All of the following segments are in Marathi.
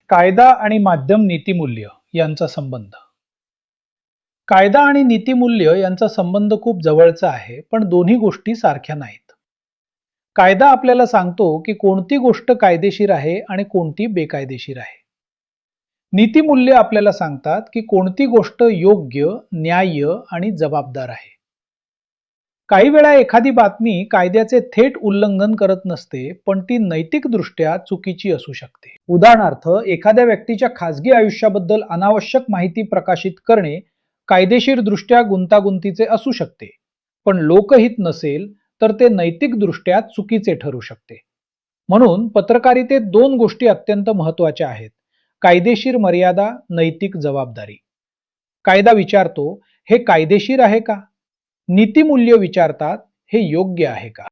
कायदा आणि माध्यम नीतिमूल्य यांचा संबंध. कायदा आणि नीतिमूल्य यांचा संबंध खूप जवळचा आहे, पण दोन्ही गोष्टी सारख्या नाहीत. कायदा आपल्याला सांगतो की कोणती गोष्ट कायदेशीर आहे आणि कोणती बेकायदेशीर आहे. नीतिमूल्य आपल्याला सांगतात की कोणती गोष्ट योग्य, न्याय्य आणि जबाबदार आहे. काही वेळा एखादी बातमी कायद्याचे थेट उल्लंघन करत नसते, पण ती नैतिकदृष्ट्या चुकीची असू शकते. उदाहरणार्थ, एखाद्या व्यक्तीच्या खासगी आयुष्याबद्दल अनावश्यक माहिती प्रकाशित करणे कायदेशीरदृष्ट्या गुंतागुंतीचे असू शकते, पण लोकहित नसेल तर ते नैतिकदृष्ट्या चुकीचे ठरू शकते. म्हणून पत्रकारितेत दोन गोष्टी अत्यंत महत्त्वाच्या आहेत: कायदेशीर मर्यादा, नैतिक जबाबदारी. कायदा विचारतो, हे कायदेशीर आहे का? नीतिमूल्य विचारतात, हे योग्य आहे का?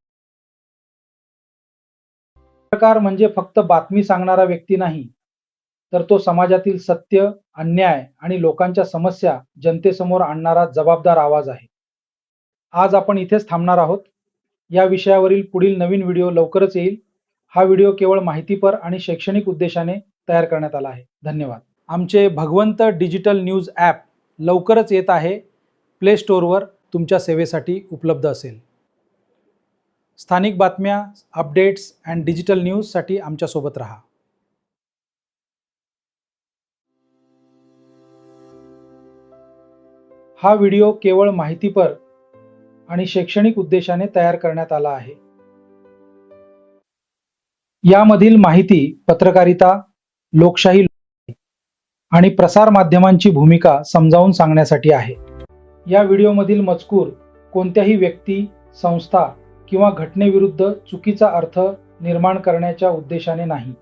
पत्रकार म्हणजे फक्त बातमी सांगणारा व्यक्ती नाही, तर तो समाजातील सत्य, अन्याय आणि लोकांच्या समस्या जनतेसमोर आणणारा जबाबदार आवाज आहे. आज आपण इथेच थांबणार आहोत. या विषयावरील पुढील नवीन व्हिडिओ लवकरच येईल. हा व्हिडिओ केवळ माहितीपर आणि शैक्षणिक उद्देशाने तयार करण्यात आला आहे. धन्यवाद. आमचे भगवंत डिजिटल न्यूज ॲप लवकरच येत आहे. प्ले स्टोअरवर तुमच्या सेवेसाठी उपलब्ध असेल. स्थानिक बातम्या, अपडेट्स अँड डिजिटल न्यूजसाठी आमच्यासोबत राहा. हा व्हिडिओ केवळ माहितीपर आणि शैक्षणिक उद्देशाने तयार करण्यात आला आहे. यामधील माहिती पत्रकारिता, लोकशाही आणि प्रसार माध्यमांची भूमिका समजावून सांगण्यासाठी आहे. या व्हिडिओमधील मजकूर कोणत्याही व्यक्ती, संस्था किंवा घटनेविरुद्ध चुकीचा अर्थ निर्माण करण्याच्या उद्देशाने नाही.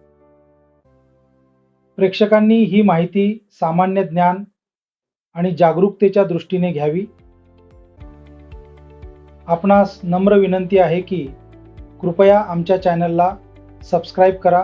प्रेक्षकांनी ही माहिती सामान्य ज्ञान आणि जागरूकतेच्या दृष्टीने घ्यावी. आपणास नम्र विनंती आहे की कृपया आमच्या चॅनलला सबस्क्राईब करा